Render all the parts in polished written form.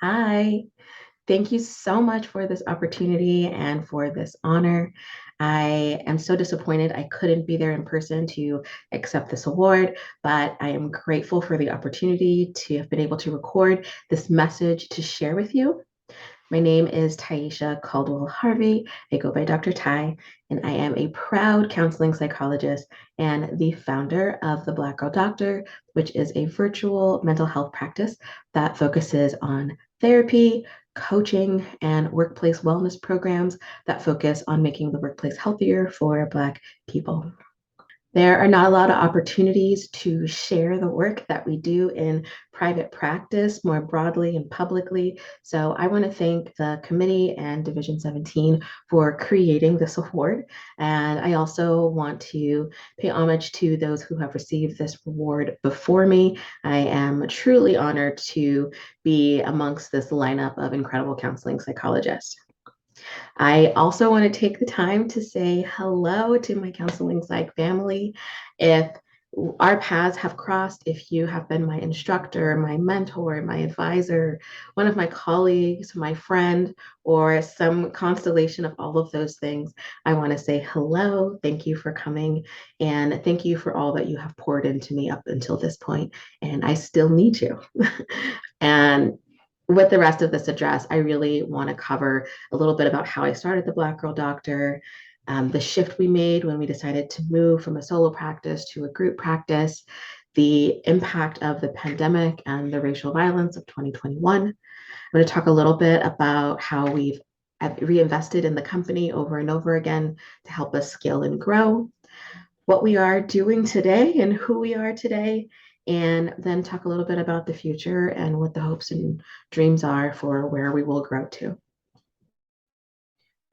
Hi, thank you so much for this opportunity and for this honor. I am so disappointed I couldn't be there in person to accept this award, but I am grateful for the opportunity to have been able to record this message to share with you. My name is Taisha Caldwell-Harvey. I go by Dr. Tai, and I am a proud counseling psychologist and the founder of the Black Girl Doctor, which is a virtual mental health practice that focuses on therapy, coaching, and workplace wellness programs that focus on making the workplace healthier for Black people. There are not a lot of opportunities to share the work that we do in private practice more broadly and publicly. So I want to thank the committee and Division 17 for creating this award. And I also want to pay homage to those who have received this award before me. I am truly honored to be amongst this lineup of incredible counseling psychologists. I also want to take the time to say hello to my counseling psych family. If our paths have crossed, if you have been my instructor, my mentor, my advisor, one of my colleagues, my friend, or some constellation of all of those things, I want to say hello. Thank you for coming. And thank you for all that you have poured into me up until this point. And I still need you. And with the rest of this address, I really want to cover a little bit about how I started the Black Girl Doctor, the shift we made when we decided to move from a solo practice to a group practice, the impact of the pandemic and the racial violence of 2021. I'm going to talk a little bit about how we've reinvested in the company over and over again to help us scale and grow, what we are doing today and who we are today, and then talk a little bit about the future and what the hopes and dreams are for where we will grow to.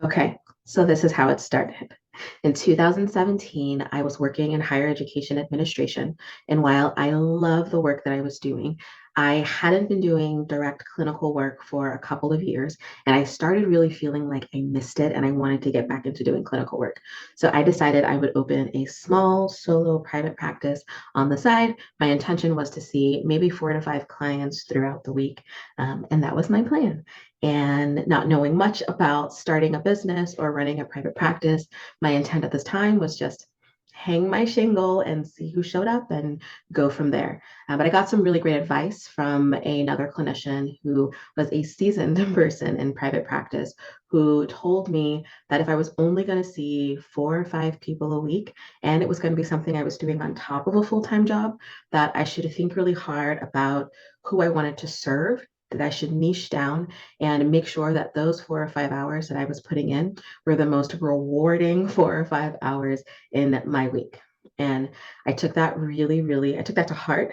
Okay, so this is how it started. In 2017, I was working in higher education administration. And while I love the work that I was doing, I hadn't been doing direct clinical work for a couple of years. And I started really feeling like I missed it and I wanted to get back into doing clinical work. So I decided I would open a small solo private practice on the side. My intention was to see maybe 4 to 5 clients throughout the week. And that was my plan. And not knowing much about starting a business or running a private practice, my intent at this time was just hang my shingle and see who showed up and go from there. But I got some really great advice from another clinician who was a seasoned person in private practice who told me that if I was only going to see 4 or 5 people a week and it was going to be something I was doing on top of a full-time job, that I should think really hard about who I wanted to serve, that I should niche down and make sure that those 4 or 5 hours that I was putting in were the most rewarding 4 or 5 hours in my week. And I took that I took that to heart.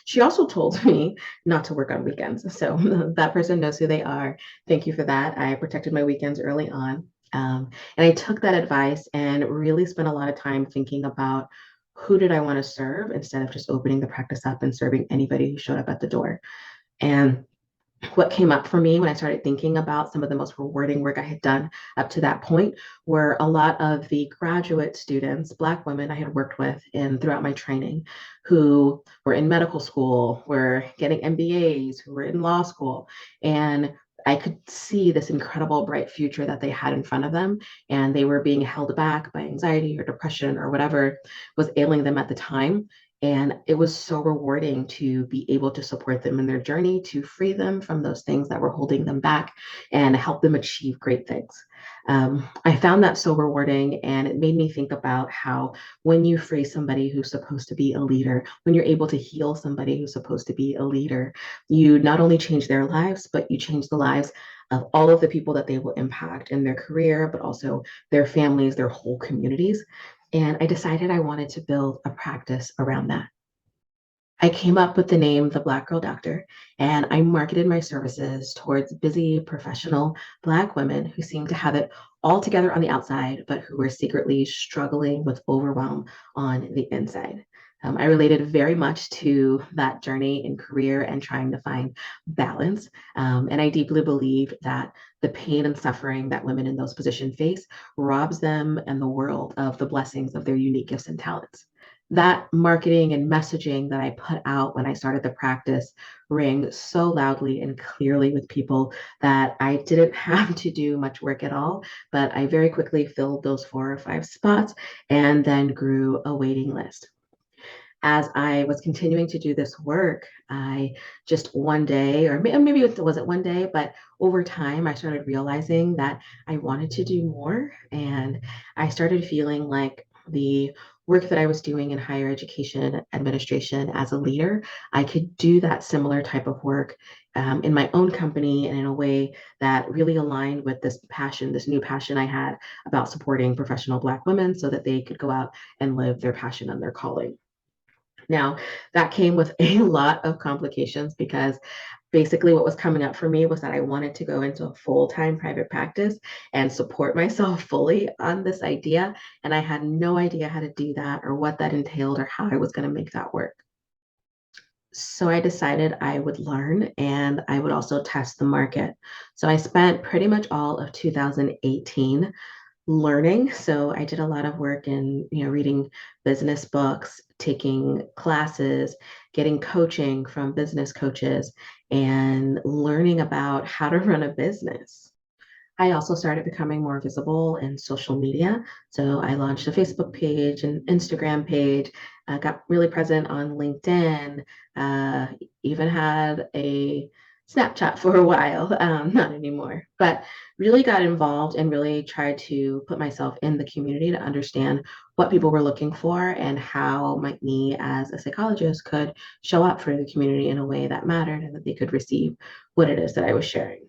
She also told me not to work on weekends. So that person knows who they are. Thank you for that. I protected my weekends early on. And I took that advice and really spent a lot of time thinking about who did I want to serve instead of just opening the practice up and serving anybody who showed up at the door. And what came up for me when I started thinking about some of the most rewarding work I had done up to that point were a lot of the graduate students, Black women I had worked with throughout my training, who were in medical school, were getting MBAs, who were in law school. And I could see this incredible bright future that they had in front of them, and they were being held back by anxiety or depression or whatever was ailing them at the time. And it was so rewarding to be able to support them in their journey, to free them from those things that were holding them back and help them achieve great things. I found that so rewarding, and it made me think about how when you free somebody who's supposed to be a leader, when you're able to heal somebody who's supposed to be a leader, you not only change their lives, but you change the lives of all of the people that they will impact in their career, but also their families, their whole communities. And I decided I wanted to build a practice around that. I came up with the name The Black Girl Doctor, and I marketed my services towards busy, professional Black women who seemed to have it all together on the outside, but who were secretly struggling with overwhelm on the inside. I related very much to that journey in career and trying to find balance. And I deeply believe that the pain and suffering that women in those positions face robs them and the world of the blessings of their unique gifts and talents. that marketing and messaging that I put out when I started the practice rang so loudly and clearly with people that I didn't have to do much work at all. But I very quickly filled those 4 or 5 spots and then grew a waiting list. As I was continuing to do this work, I just one day, or maybe it wasn't one day, but over time, I started realizing that I wanted to do more. And I started feeling like the work that I was doing in higher education administration as a leader, I could do that similar type of work in my own company and in a way that really aligned with this passion, this new passion I had about supporting professional Black women so that they could go out and live their passion and their calling. Now, that came with a lot of complications because basically what was coming up for me was that I wanted to go into a full-time private practice and support myself fully on this idea. And I had no idea how to do that or what that entailed or how I was going to make that work. So I decided I would learn and I would also test the market. So I spent pretty much all of 2018 learning. So I did a lot of work in, reading business books, taking classes, getting coaching from business coaches, and learning about how to run a business. I also started becoming more visible in social media. So I launched a Facebook page and Instagram page, got really present on LinkedIn, uh, even had a Snapchat for a while, not anymore, but really got involved and really tried to put myself in the community to understand what people were looking for and how me as a psychologist could show up for the community in a way that mattered and that they could receive what it is that I was sharing.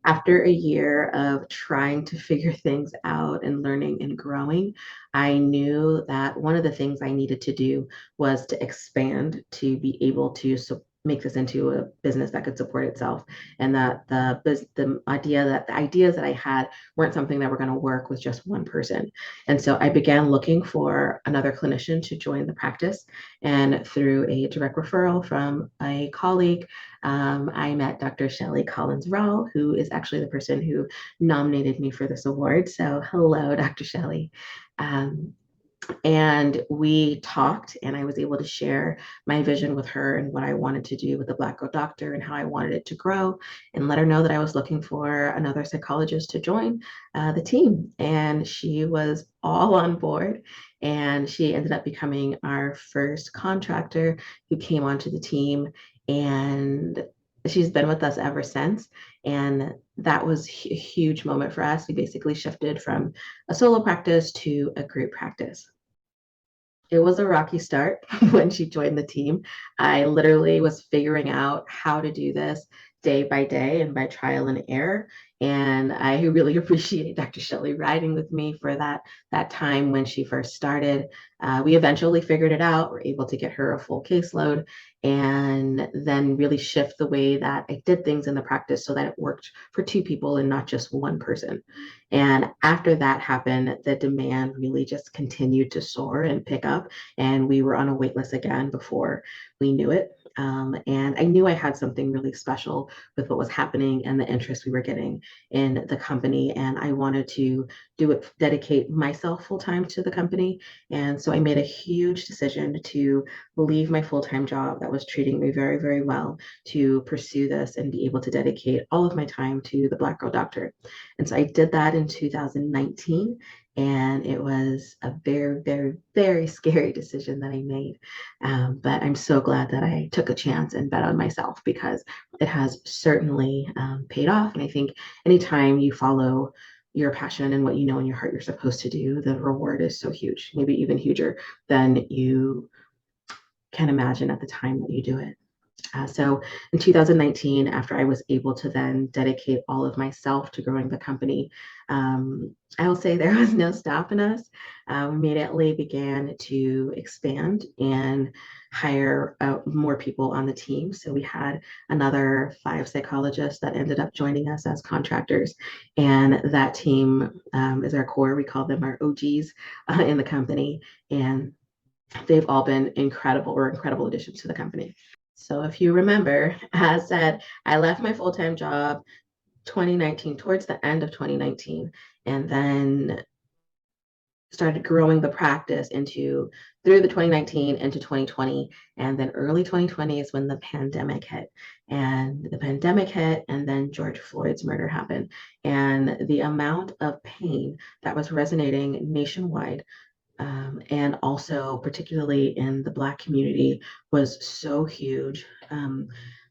After a year of trying to figure things out and learning and growing, I knew that one of the things I needed to do was to expand to be able to make this into a business that could support itself, and that the ideas that I had weren't something that were going to work with just one person. And so I began looking for another clinician to join the practice, and through a direct referral from a colleague, I met Dr. Shelley Collins-Rall, who is actually the person who nominated me for this award. So, hello, Dr. Shelley. Um, and we talked, and I was able to share my vision with her and what I wanted to do with the Black Girl Doctor and how I wanted it to grow, and let her know that I was looking for another psychologist to join the team. And she was all on board. And she ended up becoming our first contractor who came onto the team. And she's been with us ever since. And that was a huge moment for us. We basically shifted from a solo practice to a group practice. It was a rocky start when she joined the team. I literally was figuring out how to do this day by day and by trial and error. And I really appreciate Dr. Shelley riding with me for that time when she first started. We eventually figured it out. We're able to get her a full caseload and then really shift the way that I did things in the practice so that it worked for two people and not just one person. And after that happened, the demand really just continued to soar and pick up. And we were on a wait list again before we knew it. And I knew I had something really special with what was happening and the interest we were getting in the company. And I wanted to dedicate myself full time to the company. And so I made a huge decision to leave my full time job that was treating me very, very well to pursue this and be able to dedicate all of my time to the Black Girl Doctor. And so I did that in 2019. And it was a very, very, very scary decision that I made. But I'm so glad that I took a chance and bet on myself because it has certainly paid off. And I think anytime you follow your passion and what you know in your heart you're supposed to do, the reward is so huge, maybe even huger than you can imagine at the time that you do it. So in 2019, after I was able to then dedicate all of myself to growing the company, I will say there was no stopping us. We immediately began to expand and hire more people on the team. So we had another 5 psychologists that ended up joining us as contractors. And that team is our core. We call them our OGs in the company. And they've all been incredible or incredible additions to the company. So if you remember, as said, I left my full-time job 2019, towards the end of 2019, and then started growing the practice into through the 2019 into 2020, and then early 2020 is when the pandemic hit. And the pandemic hit, and then George Floyd's murder happened, and the amount of pain that was resonating nationwide, and also particularly in the Black community, was so huge.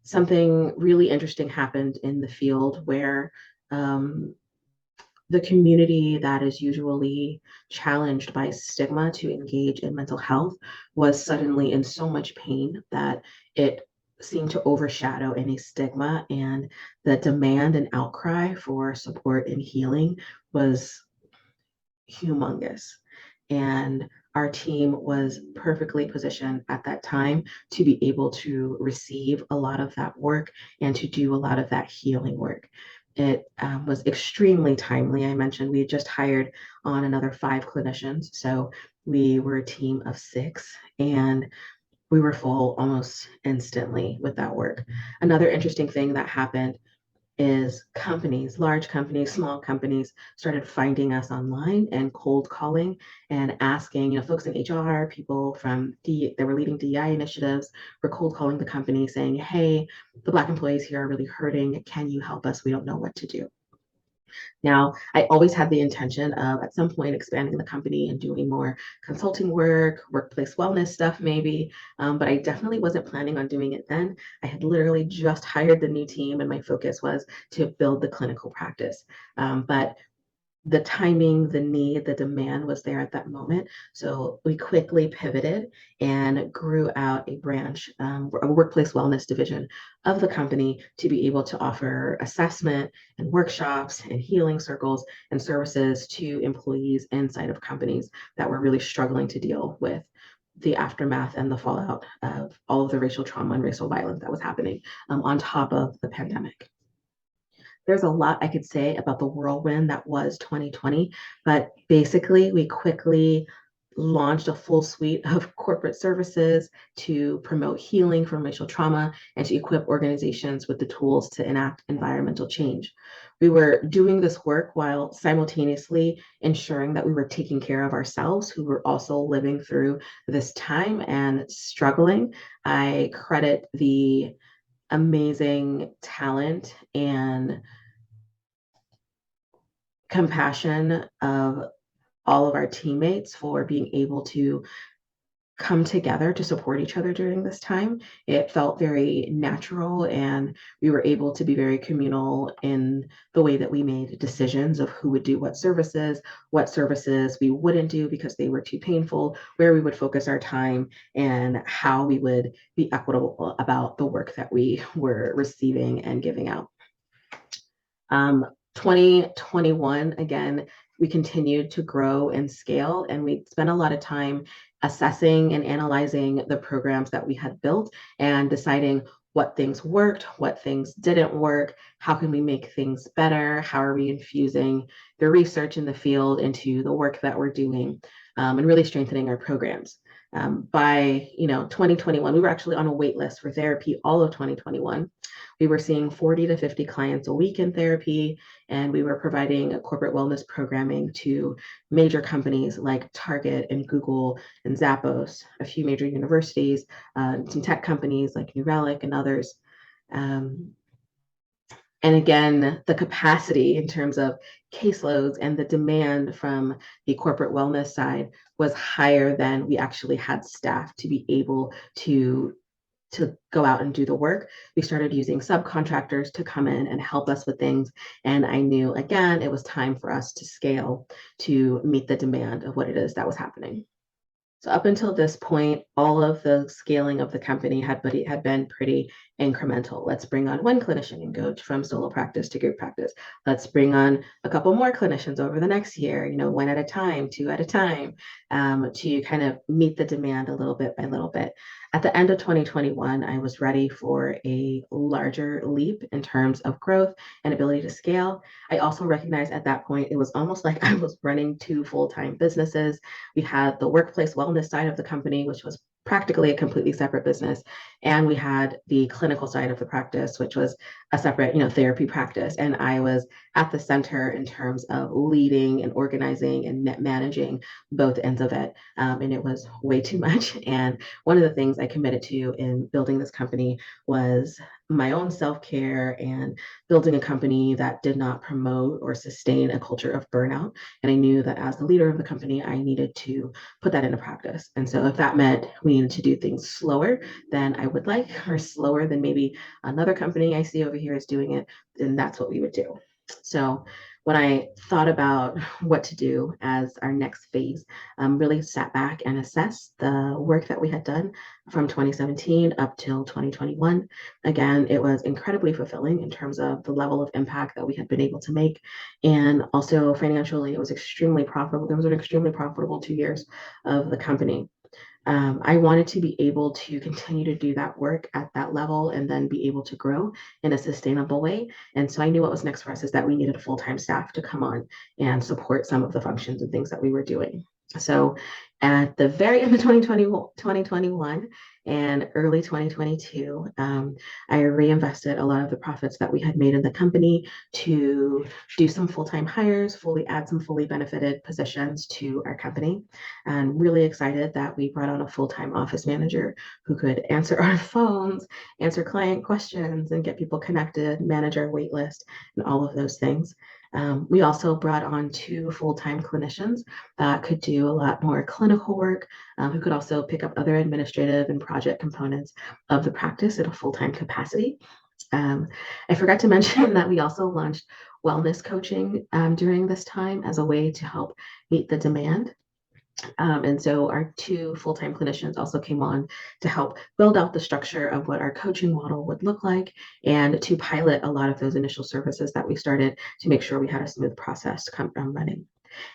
Something really interesting happened in the field where um, the community that is usually challenged by stigma to engage in mental health was suddenly in so much pain that it seemed to overshadow any stigma, and the demand and outcry for support and healing was humongous. And our team was perfectly positioned at that time to be able to receive a lot of that work and to do a lot of that healing work. It was extremely timely. I mentioned we had just hired on another 5 clinicians. So we were a team of 6, and we were full almost instantly with that work. Another interesting thing that happened is companies, large companies, small companies, started finding us online and cold calling and asking, folks in HR, people from they were leading DEI initiatives, were cold calling the company saying, hey, the Black employees here are really hurting. Can you help us? We don't know what to do. Now, I always had the intention of at some point expanding the company and doing more consulting work, workplace wellness stuff, maybe, but I definitely wasn't planning on doing it then. I had literally just hired the new team, and my focus was to build the clinical practice. But the timing, the need, the demand was there at that moment. So we quickly pivoted and grew out a branch, a workplace wellness division of the company, to be able to offer assessment and workshops and healing circles and services to employees inside of companies that were really struggling to deal with the aftermath and the fallout of all of the racial trauma and racial violence that was happening, on top of the pandemic. There's a lot I could say about the whirlwind that was 2020, but basically, we quickly launched a full suite of corporate services to promote healing from racial trauma and to equip organizations with the tools to enact environmental change. We were doing this work while simultaneously ensuring that we were taking care of ourselves, who were also living through this time and struggling. I credit the amazing talent and compassion of all of our teammates for being able to come together to support each other during this time. It felt very natural, and we were able to be very communal in the way that we made decisions of who would do what services we wouldn't do because they were too painful, where we would focus our time, and how we would be equitable about the work that we were receiving and giving out. 2021, again, we continued to grow and scale, and we spent a lot of time assessing and analyzing the programs that we had built and deciding what things worked, what things didn't work, how can we make things better, how are we infusing the research in the field into the work that we're doing, and really strengthening our programs. By 2021, we were actually on a wait list for therapy all of 2021. We were seeing 40 to 50 clients a week in therapy, and we were providing corporate wellness programming to major companies like Target and Google and Zappos, a few major universities, some tech companies like New Relic and others. And again, the capacity in terms of caseloads and the demand from the corporate wellness side was higher than we actually had staff to be able to go out and do the work. We started using subcontractors to come in and help us with things. And I knew, again, it was time for us to scale to meet the demand of what it is that was happening. So up until this point, all of the scaling of the company had been pretty incremental. Let's bring on 1 clinician and go from solo practice to group practice. Let's bring on a couple more clinicians over the next year, 1 at a time, 2 at a time, to kind of meet the demand a little bit by little bit. At the end of 2021, I was ready for a larger leap in terms of growth and ability to scale. I also recognized at that point, it was almost like I was running 2 full-time businesses. We had the workplace wellness side of the company, which was practically a completely separate business. And we had the clinical side of the practice, which was a separate, therapy practice. And I was at the center in terms of leading and organizing and managing both ends of it. And it was way too much. And one of the things I committed to in building this company was my own self-care and building a company that did not promote or sustain a culture of burnout. And I knew that as the leader of the company, I needed to put that into practice. And so if that meant we needed to do things slower than I would like, or slower than maybe another company I see over here is doing it, then that's what we would do. So when I thought about what to do as our next phase, really sat back and assessed the work that we had done from 2017 up till 2021. Again, it was incredibly fulfilling in terms of the level of impact that we had been able to make. And also financially, it was extremely profitable. There was an extremely profitable 2 years of the company. I wanted to be able to continue to do that work at that level and then be able to grow in a sustainable way. And so I knew what was next for us is that we needed a full-time staff to come on and support some of the functions and things that we were doing. So at the very end of 2021 and early 2022, I reinvested a lot of the profits that we had made in the company to do some full-time hires, add some fully benefited positions to our company. And really excited that we brought on a full-time office manager who could answer our phones, answer client questions, and get people connected, manage our wait list, and all of those things. We also brought on 2 full-time clinicians that could do a lot more clinical work, who could also pick up other administrative and project components of the practice at a full-time capacity. I forgot to mention that we also launched wellness coaching during this time as a way to help meet the demand. And so our 2 full-time clinicians also came on to help build out the structure of what our coaching model would look like and to pilot a lot of those initial services that we started to make sure we had a smooth process to come running.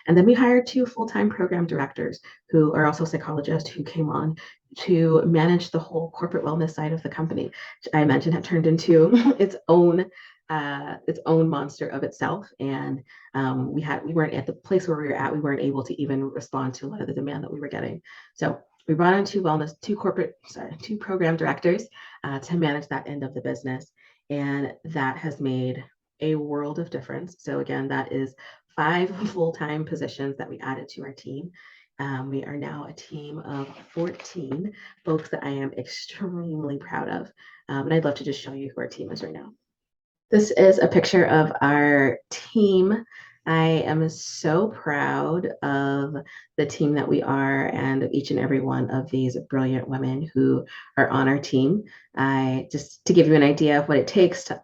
And then we hired 2 full-time program directors who are also psychologists who came on to manage the whole corporate wellness side of the company, which I imagine had turned into its own monster of itself. And we weren't at the place where we were at. We weren't able to even respond to a lot of the demand that we were getting. So we brought on 2 program directors to manage that end of the business. And that has made a world of difference. So again, that is 5 full-time positions that we added to our team. We are now a team of 14 folks that I am extremely proud of. And I'd love to just show you who our team is right now. This is a picture of our team. I am so proud of the team that we are and of each and every one of these brilliant women who are on our team. Just to give you an idea of what it takes to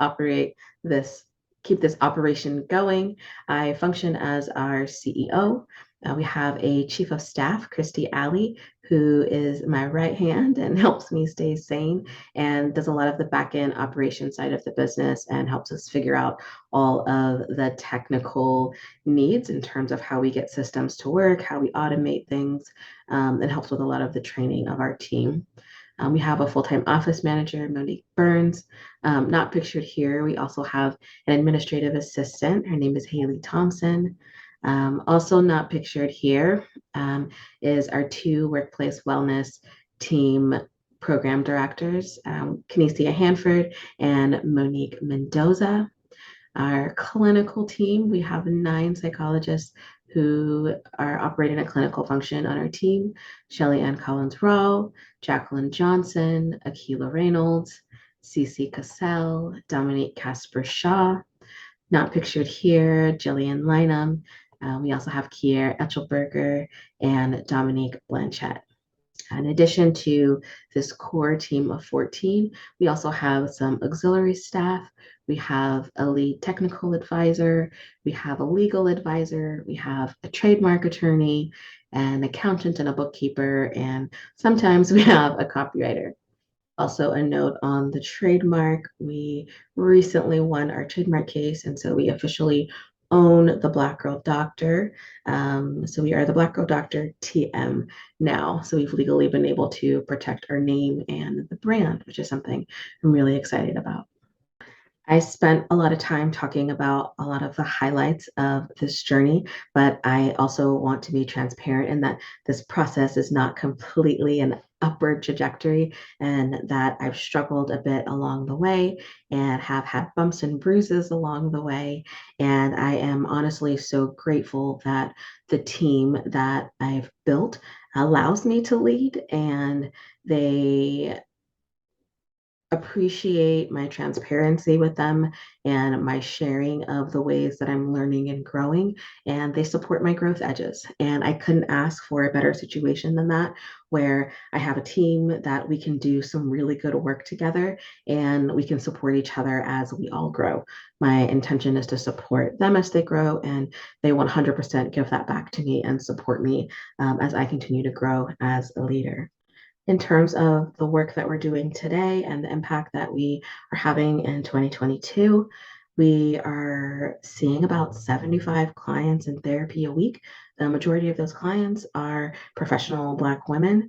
keep this operation going, I function as our CEO. We have a chief of staff, Christy Alley, who is my right hand and helps me stay sane and does a lot of the back end operation side of the business and helps us figure out all of the technical needs in terms of how we get systems to work, how we automate things, and helps with a lot of the training of our team. We have a full-time office manager, Monique Burns. Not pictured here. We also have an administrative assistant. Her name is Haley Thompson. Also not pictured here is our 2 workplace wellness team program directors, Kinesia Hanford and Monique Mendoza. Our clinical team, we have 9 psychologists who are operating a clinical function on our team. Shelly Ann Collins-Raw, Jacqueline Johnson, Akila Reynolds, Cece Cassell, Dominique Casper-Shaw. Not pictured here, Jillian Lynham. We also have Kier Etchelberger and Dominique Blanchett. In addition to this core team of 14, we also have some auxiliary staff. We have a lead technical advisor. We have a legal advisor. We have a trademark attorney, an accountant, and a bookkeeper. And sometimes we have a copywriter. Also a note on the trademark, we recently won our trademark case, and so we officially own the Black Girl Doctor. So we are the Black Girl Doctor TM now. So we've legally been able to protect our name and the brand, which is something I'm really excited about. I spent a lot of time talking about a lot of the highlights of this journey, but I also want to be transparent in that this process is not completely an upward trajectory and that I've struggled a bit along the way and have had bumps and bruises along the way. And I am honestly so grateful that the team that I've built allows me to lead and they appreciate my transparency with them and my sharing of the ways that I'm learning and growing. And they support my growth edges. And I couldn't ask for a better situation than that, where I have a team that we can do some really good work together and we can support each other as we all grow. My intention is to support them as they grow, and they 100% give that back to me and support me as I continue to grow as a leader. In terms of the work that we're doing today and the impact that we are having in 2022. We are seeing about 75 clients in therapy a week. The majority of those clients are professional Black women.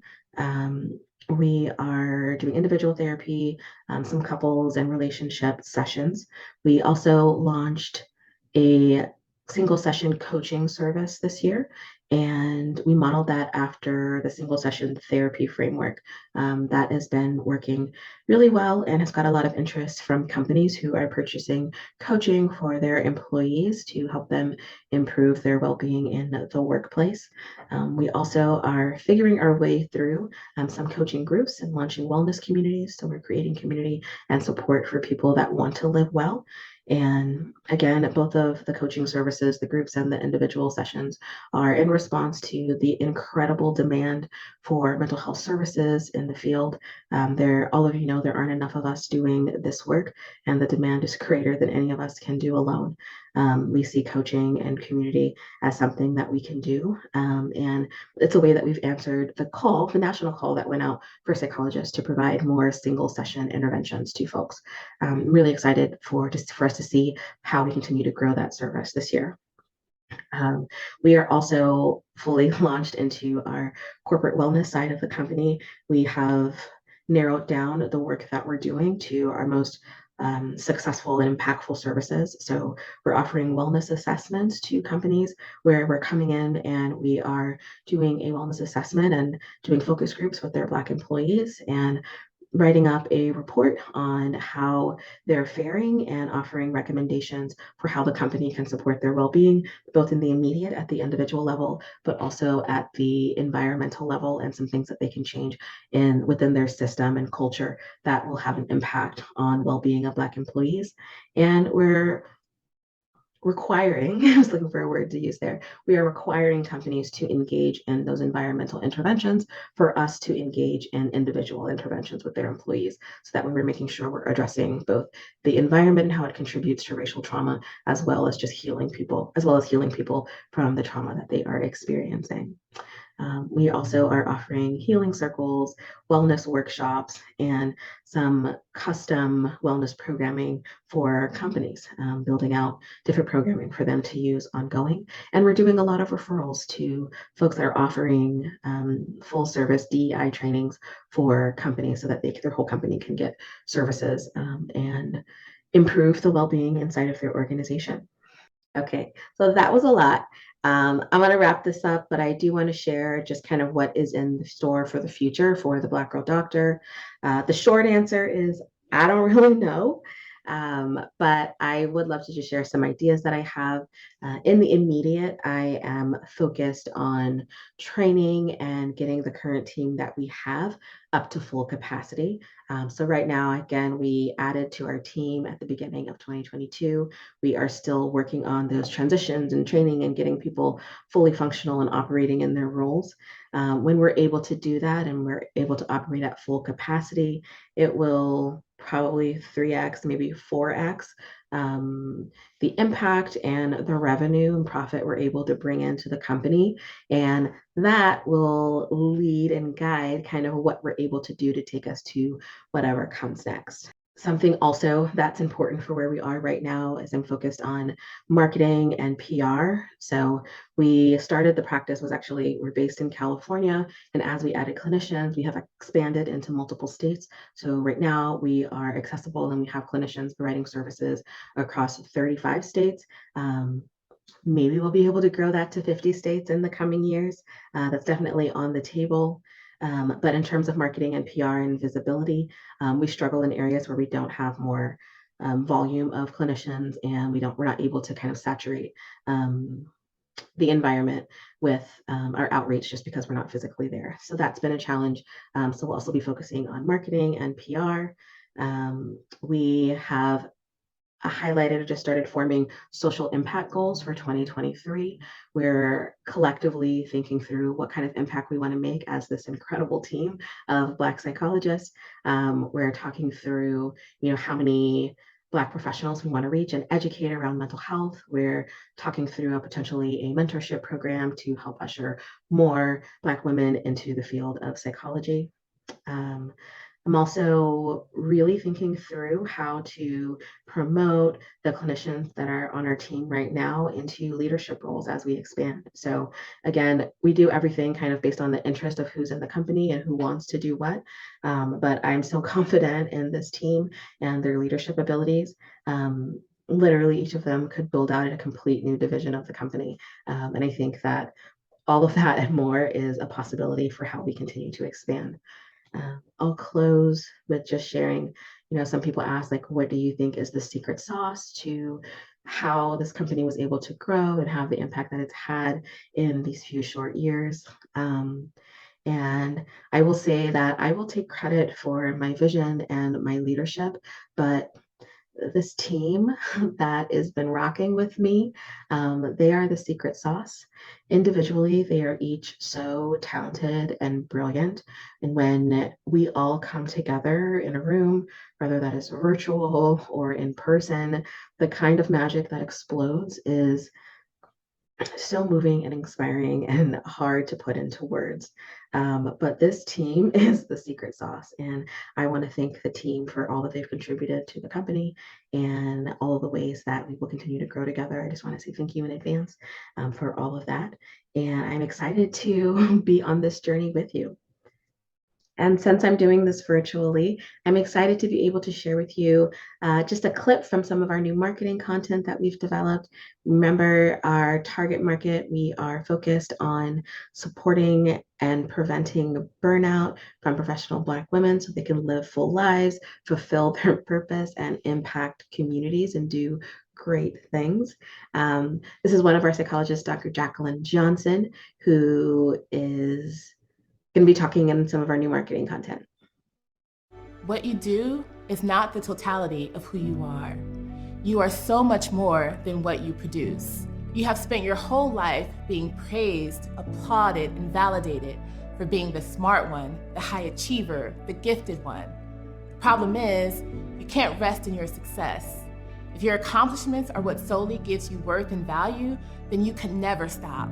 We are doing individual therapy, some couples and relationship sessions. We also launched a single session coaching service this year, and we modeled that after the single session therapy framework. That has been working really well and has got a lot of interest from companies who are purchasing coaching for their employees to help them improve their well-being in the workplace. We also are figuring our way through some coaching groups and launching wellness communities. So we're creating community and support for people that want to live well. And again, both of the coaching services, the groups and the individual sessions, are in response to the incredible demand for mental health services in the field. All of you know there aren't enough of us doing this work, and the demand is greater than any of us can do alone. We see coaching and community as something that we can do, and it's a way that we've answered the national call that went out for psychologists to provide more single session interventions to folks. Really excited for us to see how we continue to grow that service this year. We are also fully launched into our corporate wellness side of the company. We have narrowed down the work that we're doing to our most successful and impactful services. So we're offering wellness assessments to companies where we're coming in and we are doing a wellness assessment and doing focus groups with their Black employees and writing up a report on how they're faring and offering recommendations for how the company can support their well-being, both in the immediate at the individual level, but also at the environmental level, and some things that they can change within their system and culture that will have an impact on well-being of Black employees. And we're requiring, I was looking for a word to use there, we are requiring companies to engage in those environmental interventions for us to engage in individual interventions with their employees. So that way we're making sure we're addressing both the environment and how it contributes to racial trauma, as well as healing people from the trauma that they are experiencing. We also are offering healing circles, wellness workshops, and some custom wellness programming for companies, building out different programming for them to use ongoing. And we're doing a lot of referrals to folks that are offering full service DEI trainings for companies so that their whole company can get services and improve the well-being inside of their organization. Okay, so that was a lot. I'm going to wrap this up, but I do want to share just kind of what is in the store for the future for the Black Girl Doctor. The short answer is I don't really know, but I would love to just share some ideas that I have. In the immediate, I am focused on training and getting the current team that we have up to full capacity. So right now, again, we added to our team at the beginning of 2022. We are still working on those transitions and training and getting people fully functional and operating in their roles. When we're able to do that and we're able to operate at full capacity, it will probably 3x, maybe 4x the impact and the revenue and profit we're able to bring into the company. And that will lead and guide kind of what we're able to do to take us to whatever comes next. Something also that's important for where we are right now is I'm focused on marketing and PR. So we started the practice was actually we're based in California, and as we added clinicians, we have expanded into multiple states. So right now we are accessible and we have clinicians providing services across 35 states. Maybe we'll be able to grow that to 50 states in the coming years. That's definitely on the table. But in terms of marketing and PR and visibility, we struggle in areas where we don't have more volume of clinicians, and we're not able to kind of saturate the environment with our outreach just because we're not physically there. So that's been a challenge. So we'll also be focusing on marketing and PR. We have highlighted or just started forming social impact goals for 2023. We're collectively thinking through what kind of impact we want to make as this incredible team of Black psychologists. We're talking through, how many Black professionals we want to reach and educate around mental health. We're talking through potentially a mentorship program to help usher more Black women into the field of psychology. Um, I'm also really thinking through how to promote the clinicians that are on our team right now into leadership roles as we expand. So, again, we do everything kind of based on the interest of who's in the company and who wants to do what. But I'm so confident in this team and their leadership abilities. Literally, each of them could build out a complete new division of the company. And I think that all of that and more is a possibility for how we continue to expand. I'll close with just sharing, some people ask, like, what do you think is the secret sauce to how this company was able to grow and have the impact that it's had in these few short years? And I will say that I will take credit for my vision and my leadership, but this team that has been rocking with me. They are the secret sauce. Individually, they are each so talented and brilliant. And when we all come together in a room, whether that is virtual or in person, the kind of magic that explodes is so moving and inspiring and hard to put into words. But this team is the secret sauce. And I want to thank the team for all that they've contributed to the company and all of the ways that we will continue to grow together. I just want to say thank you in advance for all of that. And I'm excited to be on this journey with you. And since I'm doing this virtually, I'm excited to be able to share with you just a clip from some of our new marketing content that we've developed. Remember, our target market, we are focused on supporting and preventing burnout from professional Black women so they can live full lives, fulfill their purpose, and impact communities and do great things. This is one of our psychologists, Dr. Jacqueline Johnson, who is going to be talking in some of our new marketing content. What you do is not the totality of who you are. You are so much more than what you produce. You have spent your whole life being praised, applauded, and validated for being the smart one, the high achiever, the gifted one. The problem is, you can't rest in your success. If your accomplishments are what solely gives you worth and value, then you can never stop.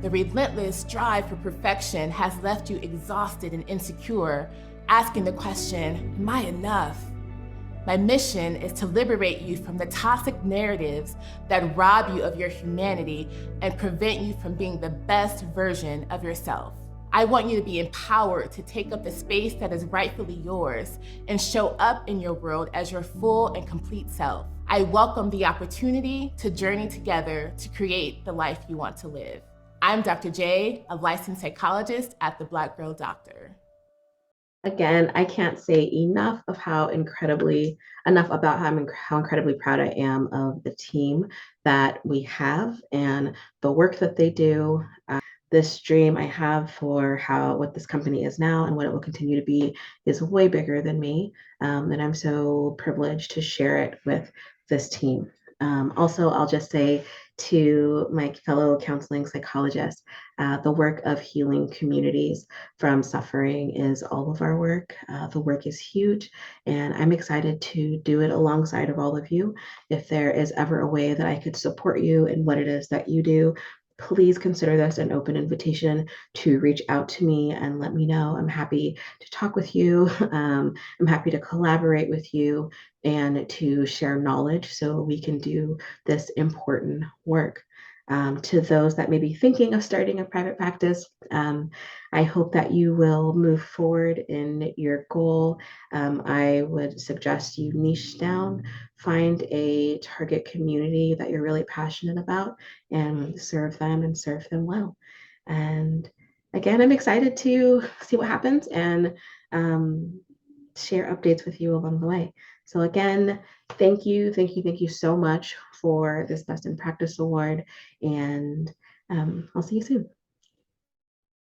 The relentless drive for perfection has left you exhausted and insecure, asking the question, am I enough? My mission is to liberate you from the toxic narratives that rob you of your humanity and prevent you from being the best version of yourself. I want you to be empowered to take up the space that is rightfully yours and show up in your world as your full and complete self. I welcome the opportunity to journey together to create the life you want to live. I'm Dr. J, a licensed psychologist at the Black Girl Doctor. Again, I can't say enough about how incredibly proud I am of the team that we have and the work that they do. This dream I have for what this company is now and what it will continue to be is way bigger than me. And I'm so privileged to share it with this team. Also, I'll just say to my fellow counseling psychologists, the work of healing communities from suffering is all of our work. The work is huge, and I'm excited to do it alongside of all of you. If there is ever a way that I could support you in what it is that you do, please consider this an open invitation to reach out to me and let me know. I'm happy to talk with you. I'm happy to collaborate with you and to share knowledge so we can do this important work. To those that may be thinking of starting a private practice, I hope that you will move forward in your goal. I would suggest you niche down, find a target community that you're really passionate about, and serve them well. And again, I'm excited to see what happens and um, share updates with you along the way. So again, thank you so much for this Best in Practice Award, and I'll see you soon.